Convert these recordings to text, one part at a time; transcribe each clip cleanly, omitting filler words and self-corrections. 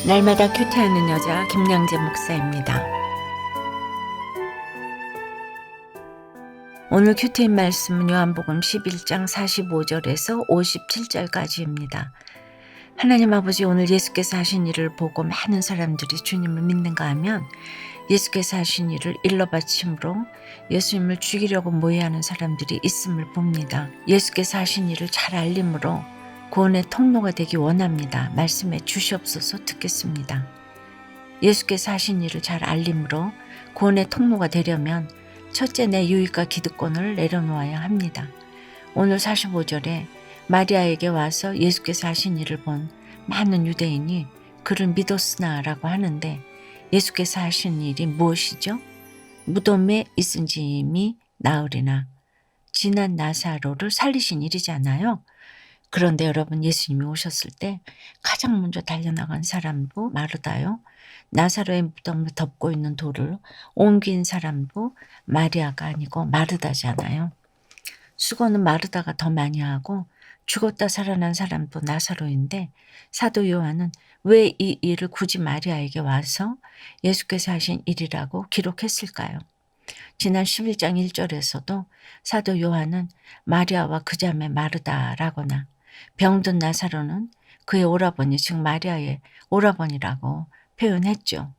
날마다 큐티하는 여자 김양재 목사입니다. 오늘 큐티인 말씀은 요한복음 11장 45절에서 57절까지입니다. 하나님 아버지, 오늘 예수께서 하신 일을 보고 많은 사람들이 주님을 믿는가 하면 예수께서 하신 일을 일러 바침으로 예수님을 죽이려고 모의하는 사람들이 있음을 봅니다. 예수께서 하신 일을 잘 알림으로 구원의 통로가 되기 원합니다. 말씀해 주시옵소서. 듣겠습니다. 예수께서 하신 일을 잘 알림으로 구원의 통로가 되려면 첫째, 내 유익과 기득권을 내려놓아야 합니다. 오늘 45절에 마리아에게 와서 예수께서 하신 일을 본 많은 유대인이 그를 믿었으나라고 하는데, 예수께서 하신 일이 무엇이죠? 무덤에 있은 짐이 나으리나 지난 나사로를 살리신 일이잖아요. 그런데 여러분, 예수님이 오셨을 때 가장 먼저 달려나간 사람도 마르다요. 나사로의 무덤을 덮고 있는 돌을 옮긴 사람도 마리아가 아니고 마르다잖아요. 수고는 마르다가 더 많이 하고 죽었다 살아난 사람도 나사로인데, 사도 요한은 왜 이 일을 굳이 마리아에게 와서 예수께서 하신 일이라고 기록했을까요? 지난 11장 1절에서도 사도 요한은 마리아와 그 자매 마르다라거나 병든 나사로는 그의 오라버니, 즉 마리아의 오라버니라고 표현했죠.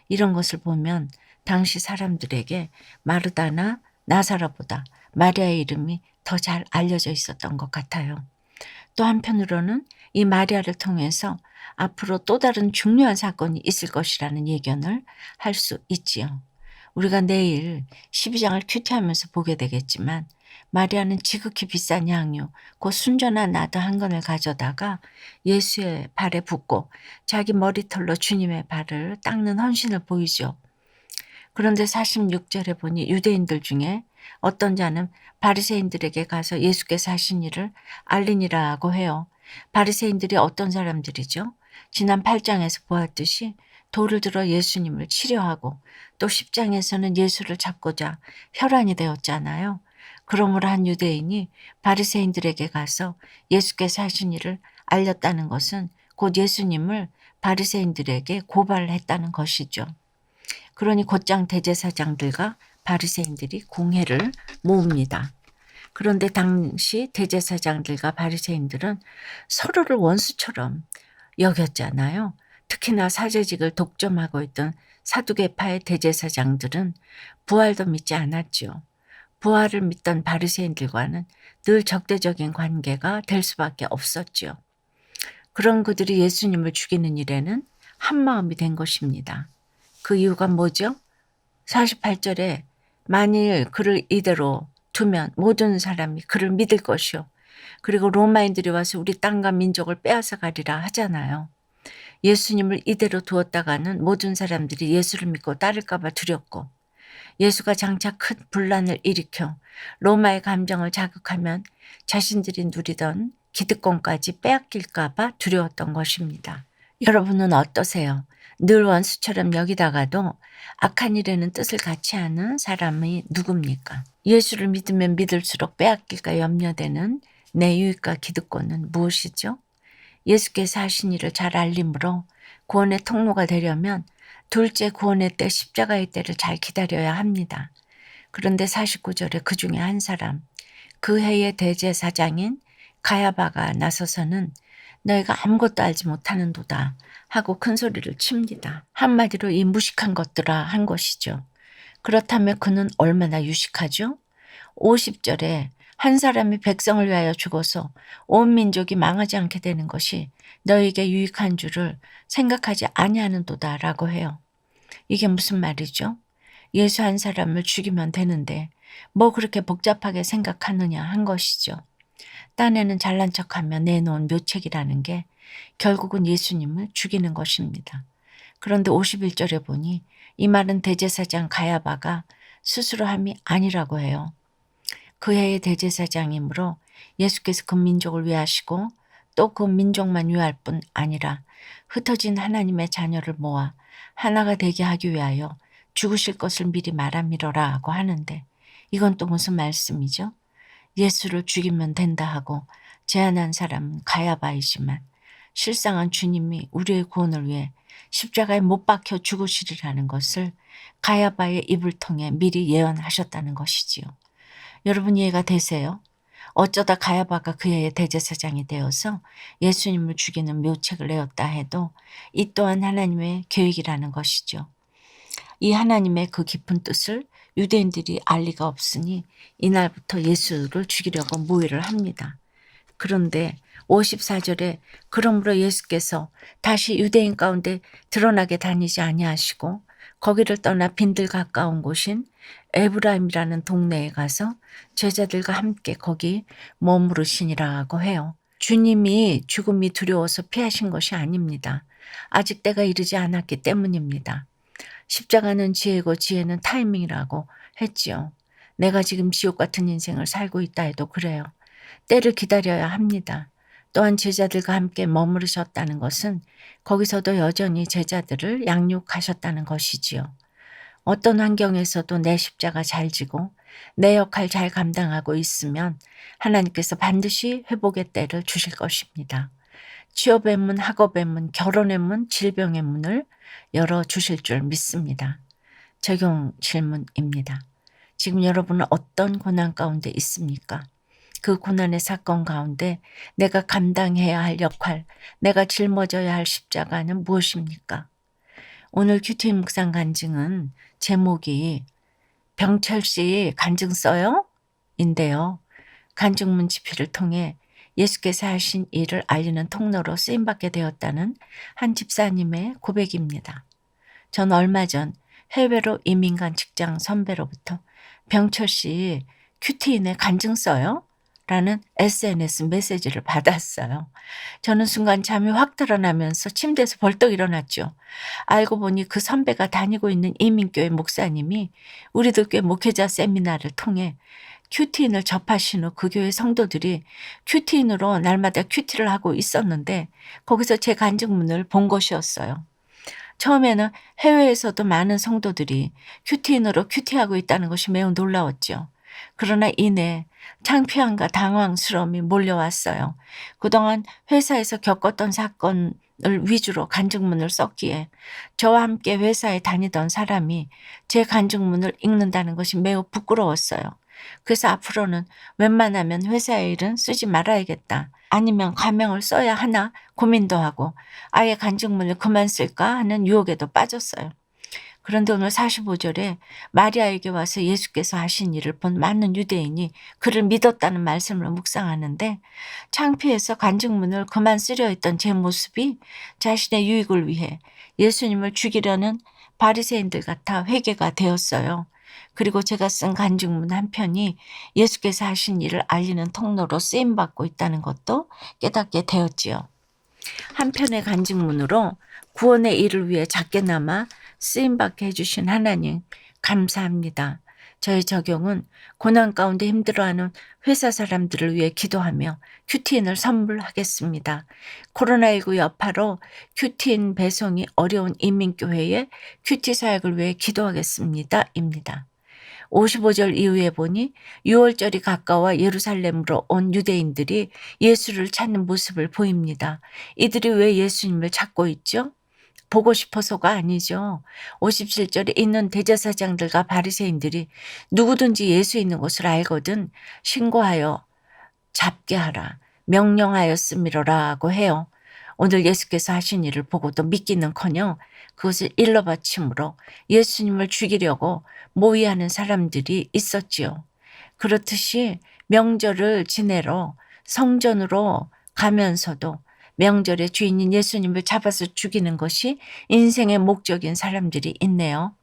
이런 것을 보면 당시 사람들에게 마르다나 나사로보다 마리아의 이름이 더 잘 알려져 있었던 것 같아요. 또 한편으로는 이 마리아를 통해서 앞으로 또 다른 중요한 사건이 있을 것이라는 예견을 할 수 있지요. 우리가 내일 12장을 큐티하면서 보게 되겠지만, 마리아는 지극히 비싼 향유, 곧 순전한 나드 한 건을 가져다가 예수의 발에 붓고 자기 머리털로 주님의 발을 닦는 헌신을 보이죠. 그런데 46절에 보니 유대인들 중에 어떤 자는 바리새인들에게 가서 예수께서 하신 일을 알리니라고 해요. 바리새인들이 어떤 사람들이죠? 지난 8장에서 보았듯이 돌을 들어 예수님을 치려하고, 또 10장에서는 예수를 잡고자 혈안이 되었잖아요. 그러므로 한 유대인이 바리새인들에게 가서 예수께서 하신 일을 알렸다는 것은 곧 예수님을 바리새인들에게 고발을 했다는 것이죠. 그러니 곧장 대제사장들과 바리새인들이 공회를 모읍니다. 그런데 당시 대제사장들과 바리새인들은 서로를 원수처럼 여겼잖아요. 특히나 사제직을 독점하고 있던 사두개파의 대제사장들은 부활도 믿지 않았죠. 부활을 믿던 바리새인들과는 늘 적대적인 관계가 될 수밖에 없었죠. 그런 그들이 예수님을 죽이는 일에는 한마음이 된 것입니다. 그 이유가 뭐죠? 48절에 만일 그를 이대로 두면 모든 사람이 그를 믿을 것이요, 그리고 로마인들이 와서 우리 땅과 민족을 빼앗아 가리라 하잖아요. 예수님을 이대로 두었다가는 모든 사람들이 예수를 믿고 따를까 봐 두렵고, 예수가 장차 큰 분란을 일으켜 로마의 감정을 자극하면 자신들이 누리던 기득권까지 빼앗길까 봐 두려웠던 것입니다. 여러분은 어떠세요? 늘 원수처럼 여기다가도 악한 일에는 뜻을 같이 하는 사람이 누굽니까? 예수를 믿으면 믿을수록 빼앗길까 염려되는 내 유익과 기득권은 무엇이죠? 예수께서 하신 일을 잘 알림으로 구원의 통로가 되려면 둘째, 구원의 때 십자가의 때를 잘 기다려야 합니다. 그런데 49절에 그 중에 한 사람, 그 해의 대제사장인 가야바가 나서서는 너희가 아무것도 알지 못하는도다 하고 큰 소리를 칩니다. 한마디로 이 무식한 것들아 한 것이죠. 그렇다면 그는 얼마나 유식하죠? 50절에 한 사람이 백성을 위하여 죽어서 온 민족이 망하지 않게 되는 것이 너희에게 유익한 줄을 생각하지 아니하는도다 라고 해요. 이게 무슨 말이죠? 예수 한 사람을 죽이면 되는데 뭐 그렇게 복잡하게 생각하느냐 한 것이죠. 딴에는 잘난 척하며 내놓은 묘책이라는 게 결국은 예수님을 죽이는 것입니다. 그런데 51절에 보니 이 말은 대제사장 가야바가 스스로 함이 아니라고 해요. 그 해의 대제사장이므로 예수께서 그 민족을 위하시고 또 그 민족만 위할 뿐 아니라 흩어진 하나님의 자녀를 모아 하나가 되게 하기 위하여 죽으실 것을 미리 말함이로라 하고 하는데, 이건 또 무슨 말씀이죠? 예수를 죽이면 된다 하고 제안한 사람은 가야바이지만 실상은 주님이 우리의 구원을 위해 십자가에 못 박혀 죽으시리라는 것을 가야바의 입을 통해 미리 예언하셨다는 것이지요. 여러분 이해가 되세요? 어쩌다 가야바가 그의 대제사장이 되어서 예수님을 죽이는 묘책을 내었다 해도 이 또한 하나님의 계획이라는 것이죠. 이 하나님의 그 깊은 뜻을 유대인들이 알 리가 없으니 이날부터 예수를 죽이려고 모의를 합니다. 그런데 54절에 그러므로 예수께서 다시 유대인 가운데 드러나게 다니지 아니하시고 거기를 떠나 빈들 가까운 곳인 에브라임이라는 동네에 가서 제자들과 함께 거기 머무르시니라고 해요. 주님이 죽음이 두려워서 피하신 것이 아닙니다. 아직 때가 이르지 않았기 때문입니다. 십자가는 지혜고 지혜는 타이밍이라고 했지요. 내가 지금 지옥 같은 인생을 살고 있다 해도 그래요. 때를 기다려야 합니다. 또한 제자들과 함께 머무르셨다는 것은 거기서도 여전히 제자들을 양육하셨다는 것이지요. 어떤 환경에서도 내 십자가 잘 지고 내 역할 잘 감당하고 있으면 하나님께서 반드시 회복의 때를 주실 것입니다. 취업의 문, 학업의 문, 결혼의 문, 질병의 문을 열어주실 줄 믿습니다. 적용 질문입니다. 지금 여러분은 어떤 고난 가운데 있습니까? 그 고난의 사건 가운데 내가 감당해야 할 역할, 내가 짊어져야 할 십자가는 무엇입니까? 오늘 큐티 묵상 간증은 제목이 병철 씨 간증 써요? 인데요. 간증문 집필을 통해 예수께서 하신 일을 알리는 통로로 쓰임받게 되었다는 한 집사님의 고백입니다. 전 얼마 전 해외로 이민 간 직장 선배로부터 병철 씨 큐티인에 간증 써요? 라는 SNS 메시지를 받았어요. 저는 순간 잠이 확 달아나면서 침대에서 벌떡 일어났죠. 알고 보니 그 선배가 다니고 있는 이민교회 목사님이 우리들 교회 목회자 세미나를 통해 큐티인을 접하신 후 그 교회 성도들이 큐티인으로 날마다 큐티를 하고 있었는데 거기서 제 간증문을 본 것이었어요. 처음에는 해외에서도 많은 성도들이 큐티인으로 큐티하고 있다는 것이 매우 놀라웠죠. 그러나 이내 창피함과 당황스러움이 몰려왔어요. 그동안 회사에서 겪었던 사건을 위주로 간증문을 썼기에 저와 함께 회사에 다니던 사람이 제 간증문을 읽는다는 것이 매우 부끄러웠어요. 그래서 앞으로는 웬만하면 회사의 일은 쓰지 말아야겠다. 아니면 가명을 써야 하나 고민도 하고 아예 간증문을 그만 쓸까 하는 유혹에도 빠졌어요. 그런데 오늘 45절에 마리아에게 와서 예수께서 하신 일을 본 많은 유대인이 그를 믿었다는 말씀을 묵상하는데 창피해서 간증문을 그만 쓰려 했던 제 모습이 자신의 유익을 위해 예수님을 죽이려는 바리새인들 같아 회개가 되었어요. 그리고 제가 쓴 간증문 한 편이 예수께서 하신 일을 알리는 통로로 쓰임받고 있다는 것도 깨닫게 되었지요. 한편의 간증문으로 구원의 일을 위해 작게나마 쓰임받게 해주신 하나님 감사합니다. 저의 적용은 고난 가운데 힘들어하는 회사 사람들을 위해 기도하며 큐티인을 선물하겠습니다. 코로나19 여파로 큐티인 배송이 어려운 이민교회에 큐티 사역을 위해 기도하겠습니다. 입니다. 55절 이후에 보니 6월절이 가까워 예루살렘으로 온 유대인들이 예수를 찾는 모습을 보입니다. 이들이 왜 예수님을 찾고 있죠? 보고 싶어서가 아니죠. 57절에 있는 대제사장들과 바리새인들이 누구든지 예수 있는 곳을 알거든 신고하여 잡게 하라 명령하였음이로라고 해요. 오늘 예수께서 하신 일을 보고도 믿기는커녕 그것을 일러 바침으로 예수님을 죽이려고 모의하는 사람들이 있었지요. 그렇듯이 명절을 지내러 성전으로 가면서도 명절의 주인인 예수님을 잡아서 죽이는 것이 인생의 목적인 사람들이 있네요.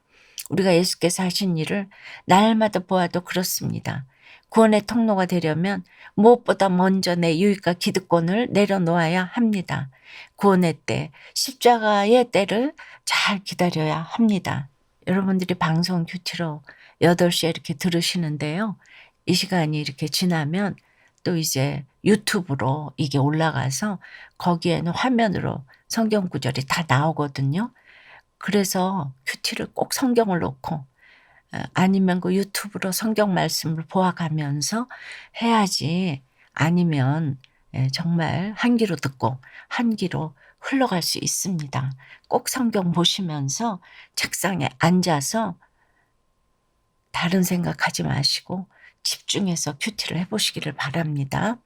우리가 예수께서 하신 일을 날마다 보아도 그렇습니다. 구원의 통로가 되려면 무엇보다 먼저 내 유익과 기득권을 내려놓아야 합니다. 구원의 때, 십자가의 때를 잘 기다려야 합니다. 여러분들이 방송 큐티로 8시에 이렇게 들으시는데요. 이 시간이 이렇게 지나면 또 이제 유튜브로 이게 올라가서 거기에는 화면으로 성경 구절이 다 나오거든요. 그래서 큐티를 꼭 성경을 놓고 아니면 그 유튜브로 성경 말씀을 보아가면서 해야지 아니면 정말 한 귀로 듣고 한 귀로 흘러갈 수 있습니다. 꼭 성경 보시면서 책상에 앉아서 다른 생각하지 마시고 집중해서 큐티를 해보시기를 바랍니다.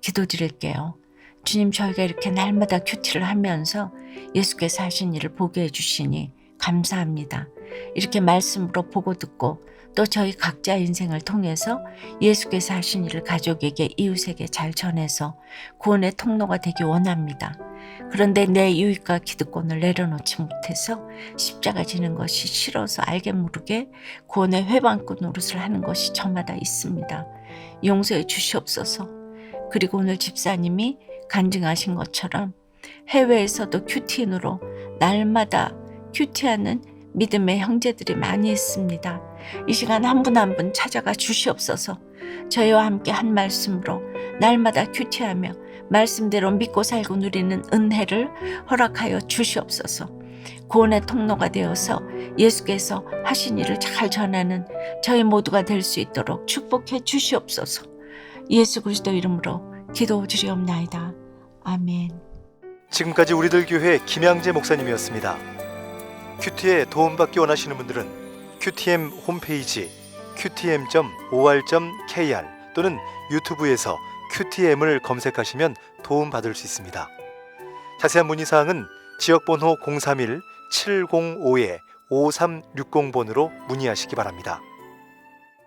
기도드릴게요. 주님, 저희가 이렇게 날마다 큐티를 하면서 예수께서 하신 일을 보게 해주시니 감사합니다. 이렇게 말씀으로 보고 듣고 또 저희 각자 인생을 통해서 예수께서 하신 일을 가족에게 이웃에게 잘 전해서 구원의 통로가 되기 원합니다. 그런데 내 유익과 기득권을 내려놓지 못해서 십자가 지는 것이 싫어서 알게 모르게 구원의 회방꾼 노릇을 하는 것이 저마다 있습니다. 용서해 주시옵소서. 그리고 오늘 집사님이 간증하신 것처럼 해외에서도 큐티인으로 날마다 큐티하는 믿음의 형제들이 많이 있습니다. 이 시간 한 분 한 분 찾아가 주시옵소서. 저희와 함께 한 말씀으로 날마다 큐티하며 말씀대로 믿고 살고 누리는 은혜를 허락하여 주시옵소서. 구원의 통로가 되어서 예수께서 하신 일을 잘 전하는 저희 모두가 될 수 있도록 축복해 주시옵소서. 예수 그리스도 이름으로 기도드리옵나이다. 아멘. 지금까지 우리들 교회 김양재 목사님이었습니다. 큐티에 도움받기 원하시는 분들은 QTM 홈페이지 qtm.or.kr 또는 유튜브에서 QTM을 검색하시면 도움받을 수 있습니다. 자세한 문의사항은 지역번호 031-705-5360번으로 문의하시기 바랍니다.